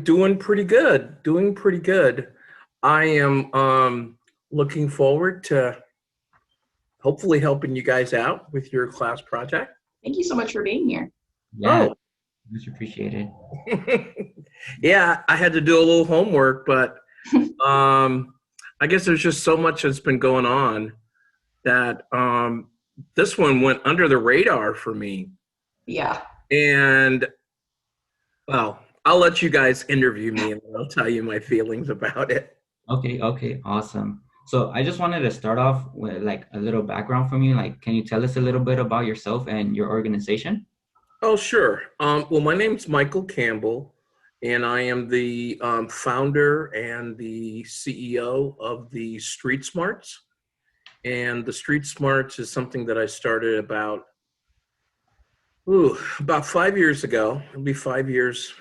am doing pretty good. Doing pretty good. I am looking forward to hopefully helping you guys out with your class project. Thank you so much for being here. Yeah, Oh, much appreciated. yeah, I had to do a little homework, but I guess there's just so much that's been going on that this one went under the radar for me. Yeah. And well, I'll let you guys interview me and I'll tell you my feelings about it. Okay, awesome. So I just wanted to start off with like a little background from you. Like, can you tell us a little bit about yourself and your organization? Oh, sure. Well, my name's Michael Campbell, and I am the founder and the CEO of the Street Smarts. And the Street Smarts is something that I started about 5 years ago. It'll be 5 years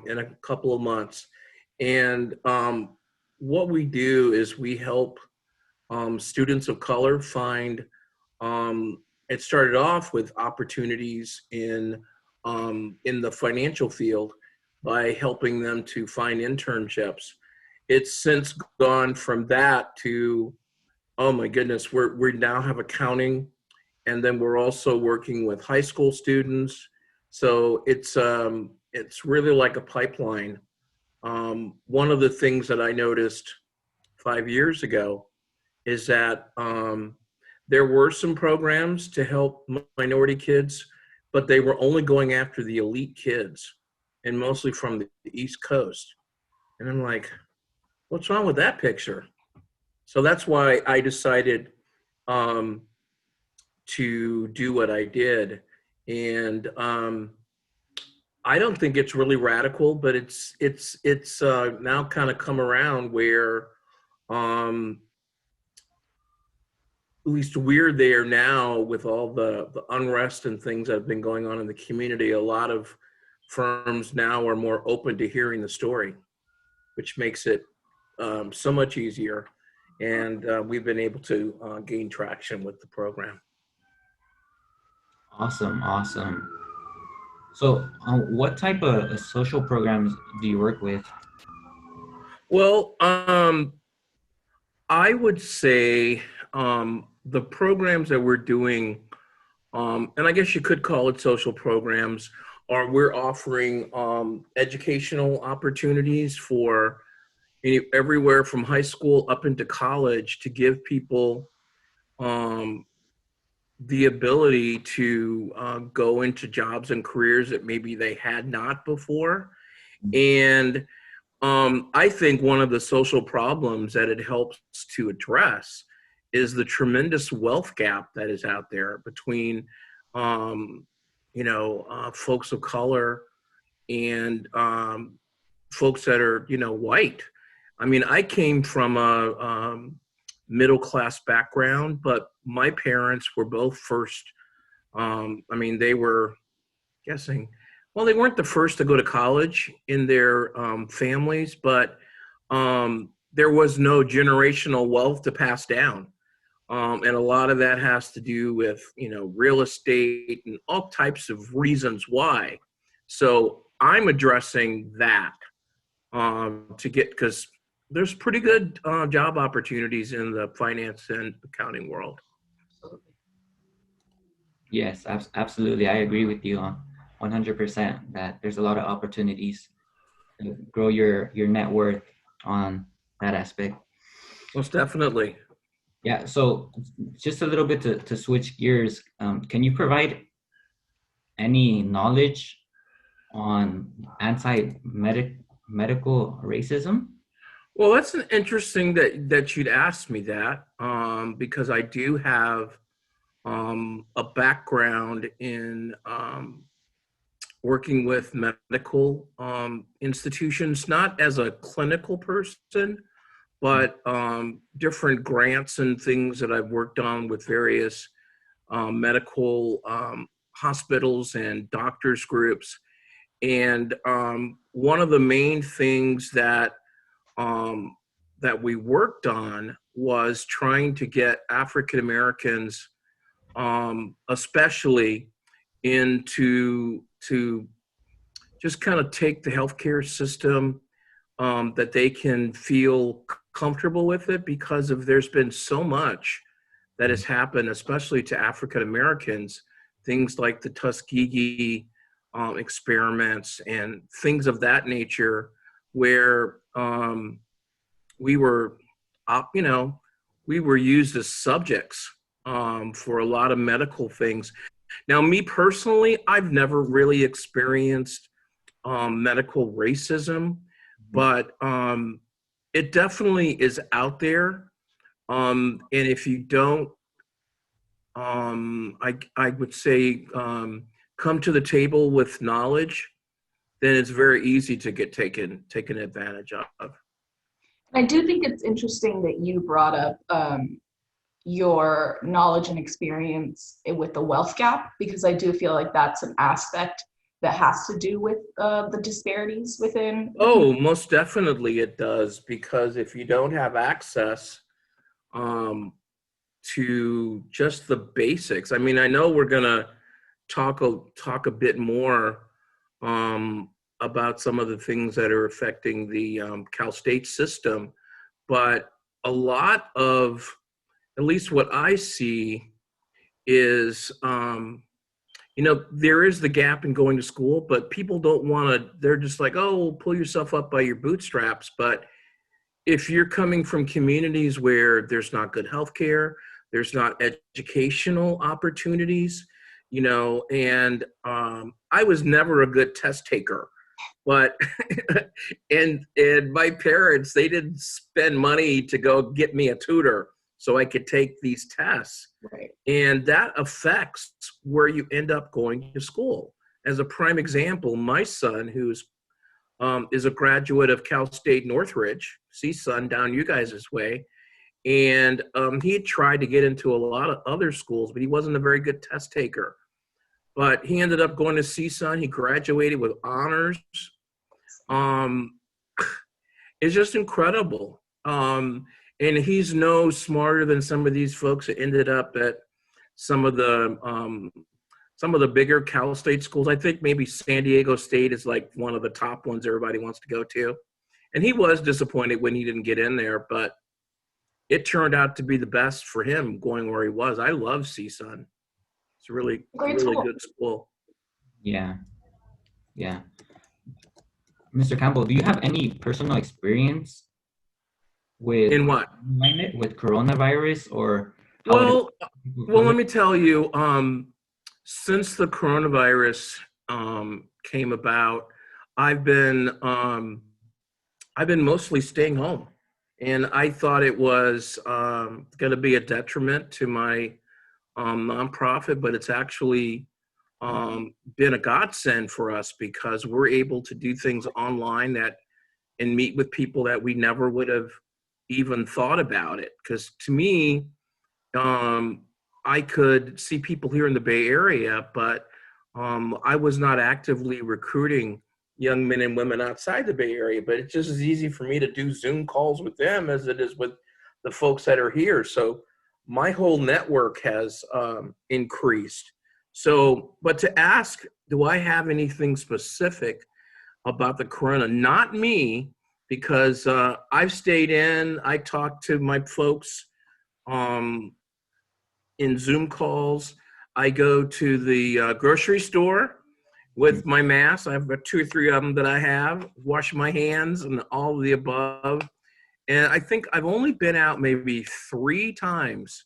in a couple of months. And what we do is we help students of color find. It started off with opportunities in the financial field by helping them to find internships. It's since gone from that to, oh my goodness, we now have accounting, and then we're also working with high school students. So it's really like a pipeline. One of the things that I noticed 5 years ago is that there were some programs to help minority kids, but they were only going after the elite kids and mostly from the East Coast. And I'm like, what's wrong with that picture? So that's why I decided to do what I did. And I don't think it's really radical, but it's now kind of come around where at least we're there now with all the unrest and things that have been going on in the community. A lot of firms now are more open to hearing the story, which makes it so much easier. And we've been able to gain traction with the program. Awesome. So, what type of social programs do you work with? Well, I would say the programs that we're doing, and I guess you could call it social programs, are we're offering educational opportunities for everywhere from high school up into college to give people the ability to go into jobs and careers that maybe they had not before. And I think one of the social problems that it helps to address is the tremendous wealth gap that is out there between, folks of color and folks that are, white. I mean, I came from a middle class background, but my parents were both first. They were guessing. Well, they weren't the first to go to college in their families, but there was no generational wealth to pass down. And a lot of that has to do with, real estate and all types of reasons why. So I'm addressing that because there's pretty good job opportunities in the finance and accounting world. Yes, absolutely. I agree with you on 100% that there's a lot of opportunities to grow your net worth on that aspect. Most definitely. Yeah, so just a little bit to switch gears, can you provide any knowledge on medical racism? Well, that's an interesting that you'd ask me that because I do have a background in working with medical institutions, not as a clinical person, but different grants and things that I've worked on with various medical hospitals and doctors groups. And one of the main things that we worked on was trying to get African Americans, especially, into to just kind of take the healthcare system that they can feel comfortable with it, because of there's been so much that has happened, especially to African Americans, things like the Tuskegee experiments and things of that nature, where we were, you know, we were used as subjects for a lot of medical things. Now, me personally, I've never really experienced medical racism, but it definitely is out there. And if you don't, I would say, come to the table with knowledge, then it's very easy to get taken advantage of. I do think it's interesting that you brought up your knowledge and experience with the wealth gap, because I do feel like that's an aspect that has to do with the disparities within. Oh, most definitely it does, because if you don't have access to just the basics, I mean, I know we're gonna talk a bit more about some of the things that are affecting the Cal State system, but a lot of, at least what I see, is there is the gap in going to school, but people don't want to, they're just like, oh, pull yourself up by your bootstraps. But if you're coming from communities where there's not good health care, there's not educational opportunities, and I was never a good test taker, but and my parents, they didn't spend money to go get me a tutor so I could take these tests. Right. And that affects where you end up going to school. As a prime example, my son, who's is a graduate of Cal State Northridge, CSUN down you guys' way, and he had tried to get into a lot of other schools, but he wasn't a very good test taker. But he ended up going to CSUN. He graduated with honors. It's just incredible. And he's no smarter than some of these folks that ended up at some of the bigger Cal State schools. I think maybe San Diego State is like one of the top ones everybody wants to go to. And he was disappointed when he didn't get in there, but it turned out to be the best for him going where he was. I love CSUN. It's a really good school. Yeah. Mr. Campbell, do you have any personal experience with In what? with coronavirus, or Well, let me tell you, since the coronavirus came about, I've been mostly staying home, and I thought it was going to be a detriment to my nonprofit, but it's actually been a godsend for us, because we're able to do things online and meet with people that we never would have even thought about it. Because to me, I could see people here in the Bay Area, but I was not actively recruiting young men and women outside the Bay Area. But it's just as easy for me to do Zoom calls with them as it is with the folks that are here. So my whole network has increased. So, but to ask, do I have anything specific about the corona? Not me, because I've stayed in. I talked to my folks in Zoom calls. I go to the grocery store with my mask. I have got 2 or 3 of them that I have. Wash my hands and all of the above. And I think I've only been out maybe 3 times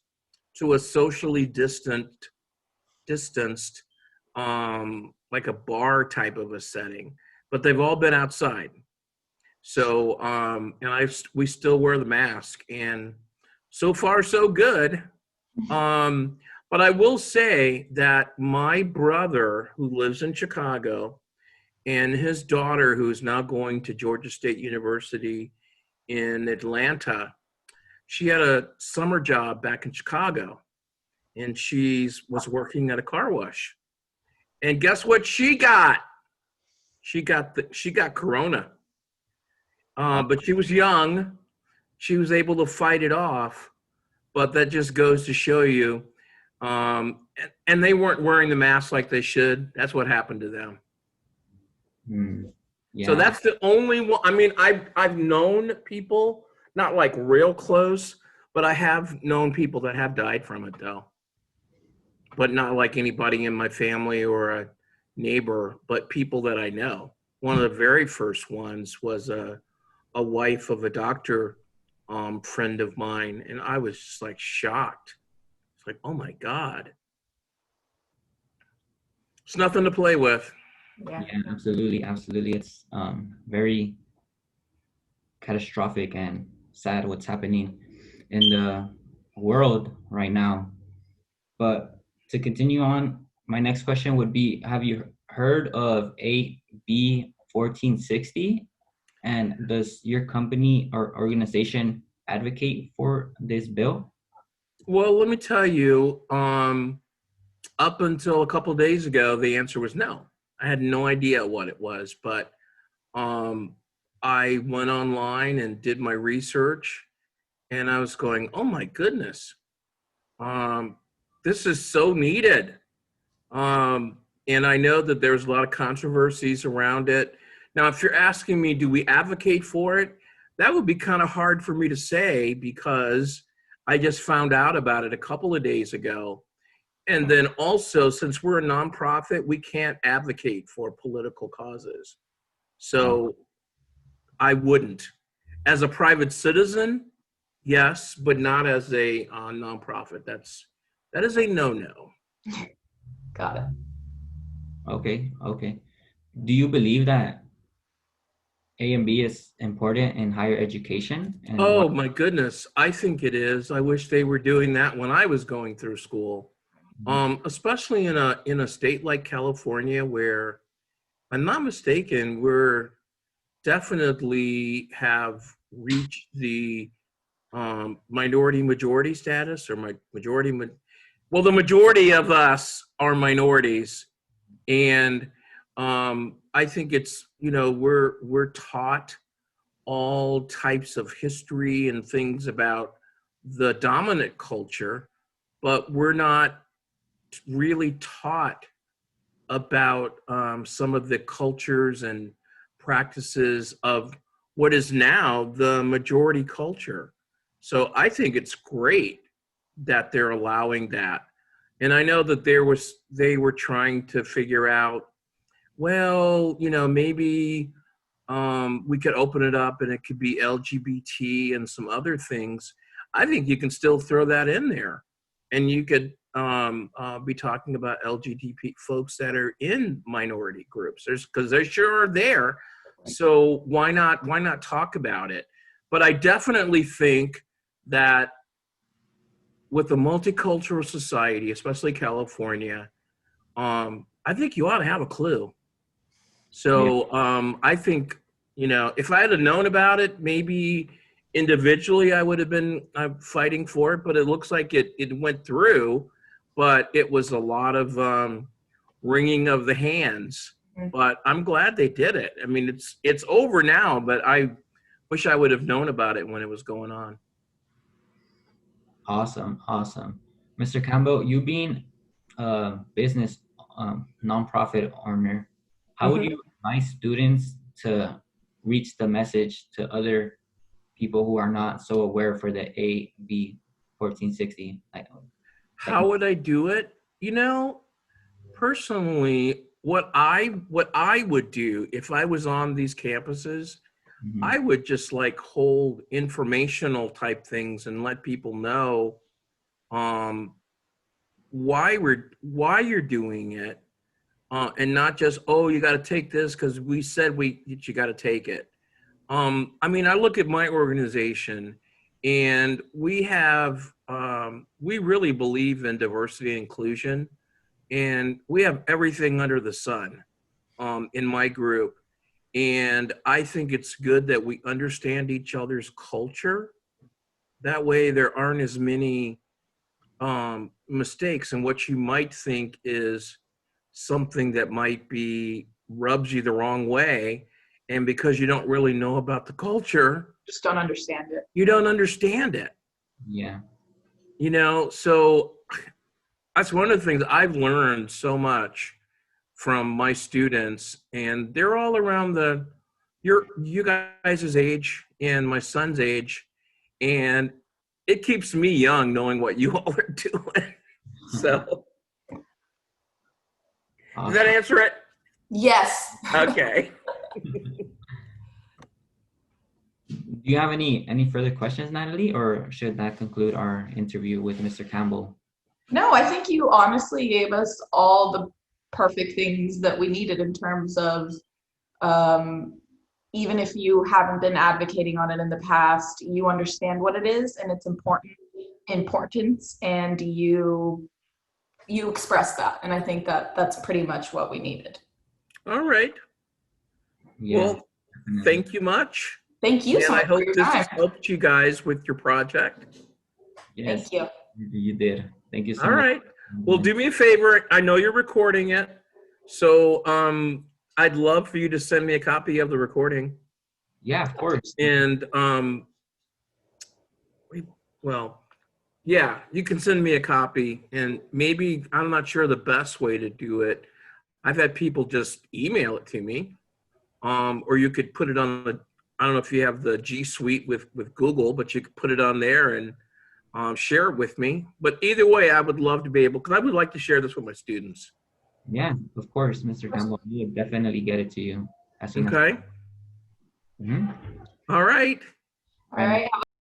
to a socially distanced, like a bar type of a setting, but they've all been outside. So, and we still wear the mask, and so far so good. But I will say that my brother, who lives in Chicago, and his daughter, who is now going to Georgia State University in Atlanta, she had a summer job back in Chicago, and she was working at a car wash. And guess what she got? She got corona. But she was young. She was able to fight it off. But that just goes to show you. And they weren't wearing the mask like they should. That's what happened to them. So Yeah, that's the only one. I mean, I've known people, not like real close, but I have known people that have died from it though. But not like anybody in my family or a neighbor, but people that I know. One of the very first ones was a wife of a doctor friend of mine, and I was just like shocked. It's like, oh my God, it's nothing to play with. Yeah. yeah, absolutely, absolutely. It's very catastrophic and sad what's happening in the world right now. But to continue on, my next question would be, have you heard of AB 1460? And does your company or organization advocate for this bill? Well, let me tell you, up until a couple of days ago, the answer was no. I had no idea what it was, but um, I went online and did my research, and I was going, "Oh my goodness, um, this is so needed." Um, and I know that there's a lot of controversies around it. Now, if you're asking me, do we advocate for it? That would be kind of hard for me to say because I just found out about it a couple of days ago. And then also, since we're a nonprofit, we can't advocate for political causes. Oh, So I wouldn't. As a private citizen, yes, but not as a nonprofit. That is a no-no. Got it. okay, okay. Do you believe that A and B is important in higher education, and why? Oh my goodness, I think it is. I wish they were doing that when I was going through school. Especially in a state like California where I'm not mistaken, we're definitely have reached the minority majority status or well, the majority of us are minorities, and I think it's we're taught all types of history and things about the dominant culture, but we're not really taught about some of the cultures and practices of what is now the majority culture. So I think it's great that they're allowing that. And I know that they were trying to figure out, well, maybe we could open it up and it could be LGBT and some other things. I think you can still throw that in there, and you could be talking about LGBT folks that are in minority groups. There's because they sure are there. So why not talk about it? But I definitely think that with a multicultural society, especially California, I think you ought to have a clue. Yeah, So I think, if I had known about it, maybe individually I would have been fighting for it, but it looks like it went through, but it was a lot of wringing of the hands. Mhm. But I'm glad they did it. I mean, it's over now, but I wish I would have known about it when it was going on. awesome, awesome. Mr. Campbell, you being a business nonprofit owner, how would Mhm. you advise students to reach the message to other people who are not so aware for the AB 1460? Like, How would I do it? Personally, what I would do if I was on these campuses, mhm, I would just like hold informational type things and let people know um, why you're doing it, and not just, oh, you got to take this because we said you got to take it. I mean, I look at my organization, and we really believe in diversity and inclusion, and we have everything under the sun in my group. And I think it's good that we understand each other's culture. That way, there aren't as many mistakes, and what you might think is something that might be rubs you the wrong way. And because you don't really know about the culture, Just don't understand it. you don't understand it. yeah, So that's one of the things I've learned so much from my students, and they're all around the you guys' age and my son's age, and it keeps me young knowing what you all are doing. So, does that Awesome. answer it? Yes. Okay. Do you have any further questions, Natalie, or should that conclude our interview with Mr. Campbell? No, I think you honestly gave us all the perfect things that we needed in terms of even if you haven't been advocating on it in the past, you understand what it is and its importance, and you express that. And I think that that's pretty much what we needed. All right. Yeah, Well, definitely. thank you much. Thank you And so I much for hope your this time. has helped you guys with your project. Yes, Thank you. you did. Thank you so All much. right. Well, do me a favor. I know you're recording it. So I'd love for you to send me a copy of the recording. Yeah, of course. And well, yeah, you can send me a copy, and maybe I'm not sure the best way to do it. I've had people just email it to me, or you could put it on the. I don't know if you have the G Suite with Google, but you could put it on there and share it with me. But either way, I would love to be able, because I would like to share this with my students. Yeah, of course, Mr. Campbell. We'll definitely get it to you as soon as Okay. possible. Mhm. All right. All right.